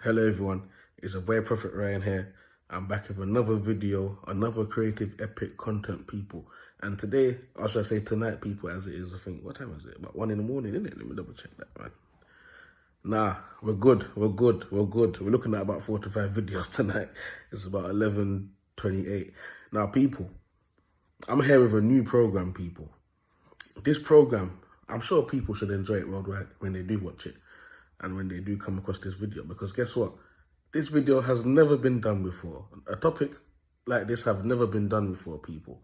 Hello everyone, it's your boy Proph Rye here. I'm back with another video, another creative epic content people. And today, or should I say tonight people as it is, I think, what time is it? About 1 in the morning, isn't it? Let me double check that, man. Nah, we're good. We're looking at about 4 to 5 videos tonight. It's about 11:28. Now people, I'm here with a new program people. This program, I'm sure people should enjoy it worldwide when they do watch it. And when they do come across this video, because guess what? This video has never been done before. A topic like this have never been done before, people.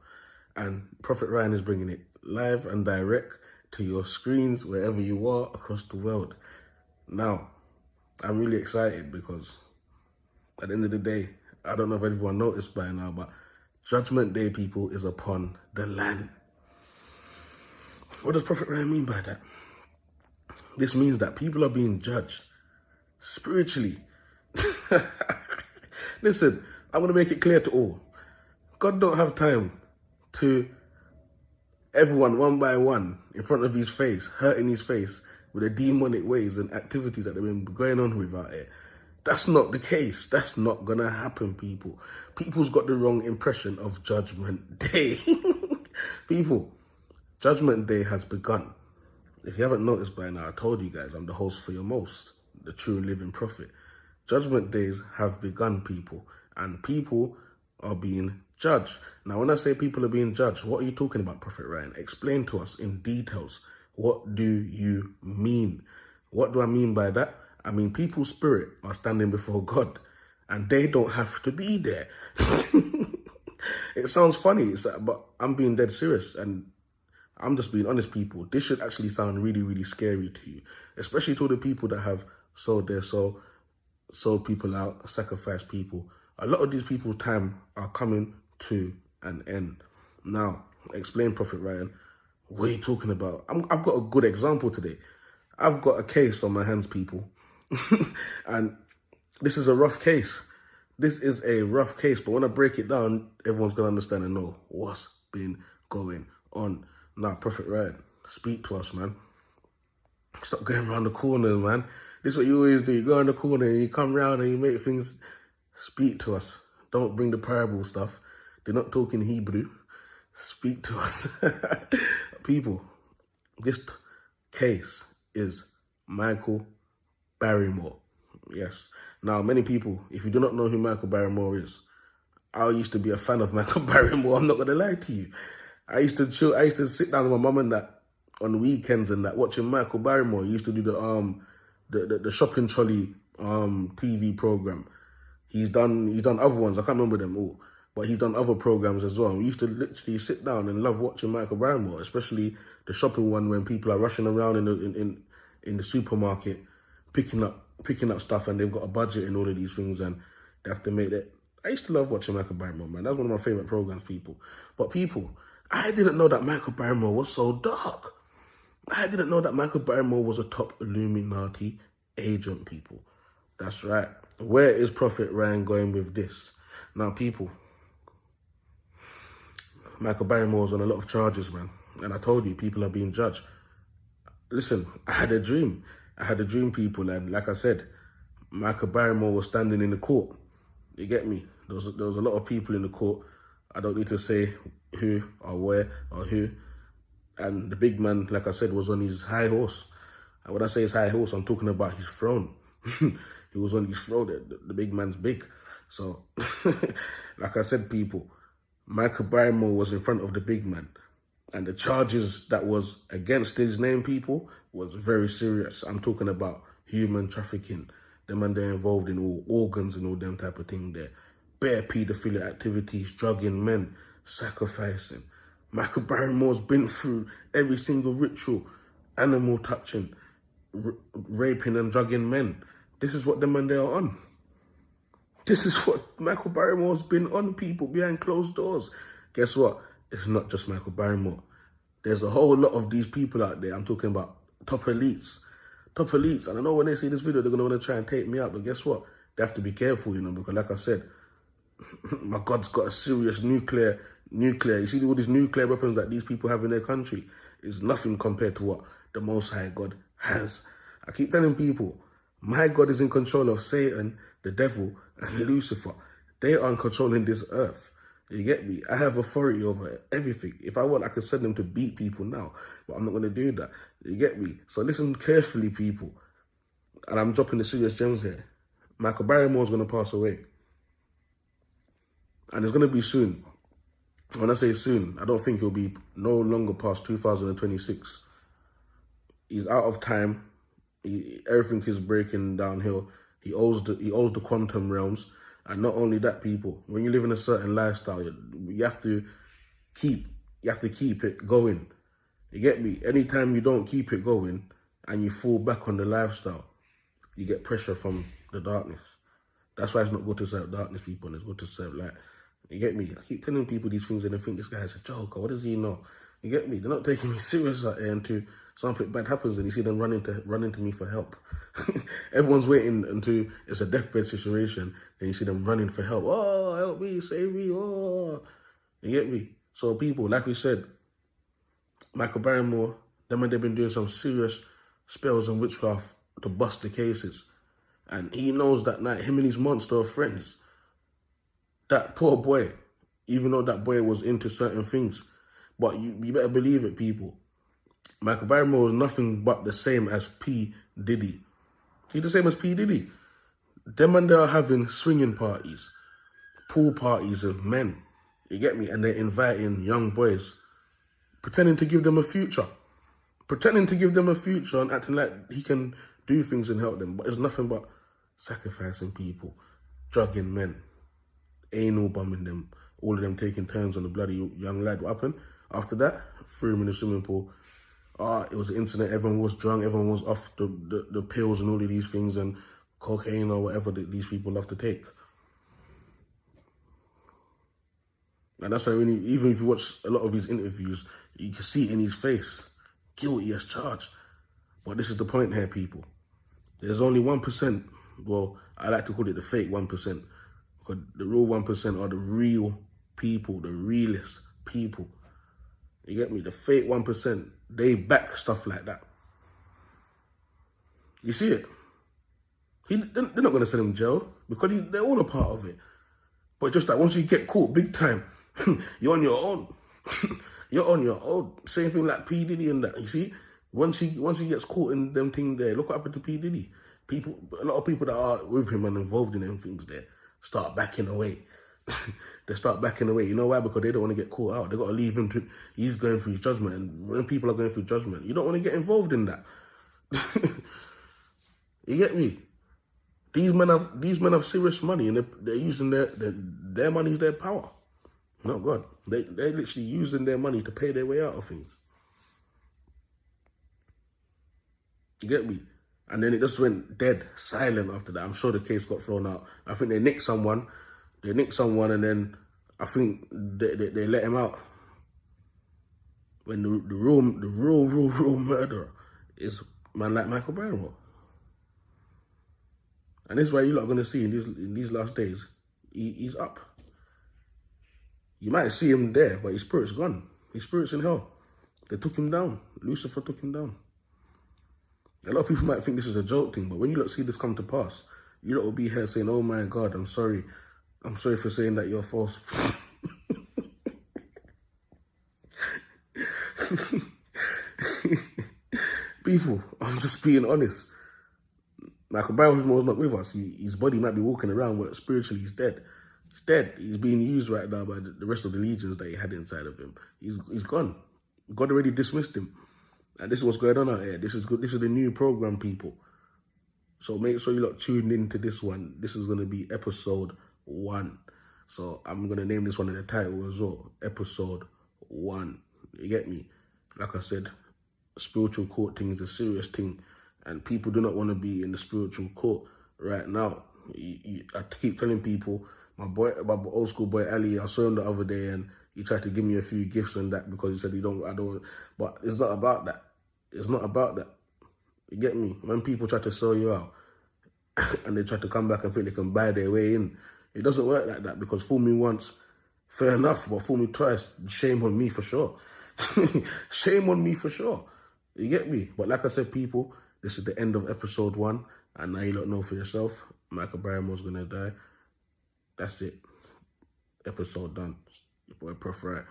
And Proph Rye is bringing it live and direct to your screens wherever you are across the world. Now, I'm really excited because at the end of the day, I don't know if everyone noticed by now, but Judgment Day, people, is upon the land. What does Proph Rye mean by that? This means that people are being judged spiritually. Listen, I'm going to make it clear to all. God don't have time to everyone one by one in front of his face, hurting his face with the demonic ways and activities that have been going on without it. That's not the case. That's not going to happen, people. People's got the wrong impression of Judgment Day. People, Judgment Day has begun. If you haven't noticed by now, I told you guys I'm the host for your most, the true and living prophet. Judgment days have begun, people, and people are being judged. Now, when I say people are being judged, what are you talking about, Proph Rye? Explain to us in details. What do you mean? What do I mean by that? I mean, people's spirit are standing before God, and they don't have to be there. It sounds funny, but I'm being dead serious, and I'm just being honest, people. This should actually sound really, really scary to you, especially to the people that have sold their soul, sold people out, sacrificed people. A lot of these people's time are coming to an end. Now, explain, Proph Rye. What are you talking about? I've got a good example today. I've got a case on my hands, people. And this is a rough case. This is a rough case, but when I break it down, everyone's going to understand and know what's been going on. Now, Proph Rye, speak to us, man. Stop going around the corner, man. This is what you always do. You go around the corner and you come round and you make things. Speak to us. Don't bring the parable stuff. They're not talking Hebrew. Speak to us. People, this case is Micheal Barrymore. Yes. Now, many people, if you do not know who Micheal Barrymore is, I used to be a fan of Micheal Barrymore. I'm not going to lie to you. I used to sit down with my mum and that on weekends and that watching Micheal Barrymore. He used to do the shopping trolley TV program. He's done other ones. I can't remember them all, but he's done other programs as well. And we used to literally sit down and love watching Micheal Barrymore, especially the shopping one when people are rushing around in the supermarket picking up stuff, and they've got a budget and all of these things, and they have to make that. I used to love watching Micheal Barrymore, man. That's one of my favorite programs, people. But people, I didn't know that Micheal Barrymore was so dark. I didn't know that Micheal Barrymore was a top Illuminati agent, people. That's right. Where is Proph Rye going with this? Now, people, Micheal Barrymore's on a lot of charges, man. And I told you, people are being judged. Listen, I had a dream. People. And like I said, Micheal Barrymore was standing in the court. You get me? There was a lot of people in the court. I don't need to say who or where or who. And the big man, like I said, was on his high horse. And when I say his high horse, I'm talking about his throne. He was on his throne. The big man's big. So, like I said, people, Micheal Barrymore was in front of the big man. And the charges that was against his name, people, was very serious. I'm talking about human trafficking. Them and they're involved in all organs and all them type of thing there. Bare paedophilia activities, drugging men, sacrificing. Micheal Barrymore's been through every single ritual, animal touching, raping and drugging men. This is what them and they are on. This is what Micheal Barrymore's been on, people, behind closed doors. Guess what? It's not just Micheal Barrymore. There's a whole lot of these people out there. I'm talking about top elites. Top elites. And I know when they see this video, they're going to want to try and take me out. But guess what? They have to be careful, you know, because like I said, my God's got a serious nuclear. You see all these nuclear weapons that these people have in their country is nothing compared to what the Most High God has. I keep telling people, My God is in control of Satan, the devil, and Lucifer. They are controlling this earth. You get me? I have authority over everything. If I want, I can send them to beat people now. But I'm not going to do that. You get me? So listen carefully, people. And I'm dropping the serious gems here. Micheal Barrymore is going to pass away. And it's going to be soon. When I say soon, I don't think he'll be no longer past 2026. He's out of time. Everything is breaking downhill. He owes the quantum realms. And not only that, people, when you live in a certain lifestyle, you have to keep it going. You get me? Anytime you don't keep it going and you fall back on the lifestyle, you get pressure from the darkness. That's why it's not good to serve darkness, people, and it's good to serve light. You get me? I keep telling people these things and they think this guy's a joker. What does he know? You get me? They're not taking me serious out there until something bad happens and you see them running to me for help. Everyone's waiting until it's a deathbed situation and you see them running for help. Oh, help me, save me, oh. You get me? So people, like we said, Micheal Barrymore, they've been doing some serious spells and witchcraft to bust the cases. And he knows that night, him and his monster of friends, that poor boy, even though that boy was into certain things, but you better believe it, people. Micheal Barrymore was nothing but the same as P. Diddy. He's the same as P. Diddy. Them and they are having swinging parties, pool parties of men. You get me? And they're inviting young boys, pretending to give them a future. Pretending to give them a future and acting like he can do things and help them. But it's nothing but sacrificing people, drugging men, anal bombing them, all of them taking turns on the bloody young lad. What happened? After that, threw him in the swimming pool. It was an incident. Everyone was drunk. Everyone was off the pills and all of these things and cocaine or whatever that these people love to take. And that's why even if you watch a lot of his interviews, you can see it in his face. Guilty as charged. But this is the point here, people. There's only 1%. Well, I like to call it the fake 1%. Because the real 1% are the real people, the realest people. You get me? The fake 1%, they back stuff like that. You see it? They're not going to send him to jail because they're all a part of it. But just that once you get caught big time, you're on your own. You're on your own. Same thing like P. Diddy and that. You see? Once he gets caught in them things there, look what happened to P. Diddy. A lot of people that are with him and involved in them things there start backing away. They start backing away. You know why? Because they don't want to get caught out. They got to leave him he's going through his judgment. And when people are going through judgment, you don't want to get involved in that. You get me? These men have serious money and they're using their money is their power. Not God. They're literally using their money to pay their way out of things. You get me? And then it just went dead, silent after that. I'm sure the case got thrown out. I think they nicked someone. And then I think they let him out. When the real murderer is a man like Micheal Barrymore. And this is why you lot are going to see in these last days, he's up. You might see him there, but his spirit's gone. His spirit's in hell. They took him down. Lucifer took him down. A lot of people might think this is a joke thing, but when you lot see this come to pass, you lot will be here saying, oh my God, I'm sorry. I'm sorry for saying that you're false. People, I'm just being honest. Micheal Barrymore is not with us. His body might be walking around, but spiritually he's dead. He's dead. He's being used right now by the rest of the legions that he had inside of him. He's gone. God already dismissed him. And this is what's going on out here. This is good. This is the new program, people. So make sure you lot tune into this one. This is going to be episode 1. So I'm going to name this one in the title as well. Episode 1. You get me? Like I said, spiritual court thing is a serious thing. And people do not want to be in the spiritual court right now. I keep telling people, my old school boy Ali, I saw him the other day and he tried to give me a few gifts and that because he said I don't, but it's not about that. It's not about that. You get me? When people try to sell you out and they try to come back and think they can buy their way in, it doesn't work like that because fool me once, fair enough, but fool me twice, shame on me for sure. Shame on me for sure. You get me? But like I said, people, this is the end of episode 1. And now you don't know for yourself, Micheal Barrymore's gonna die. That's it. Episode done. Your boy Proph Rye.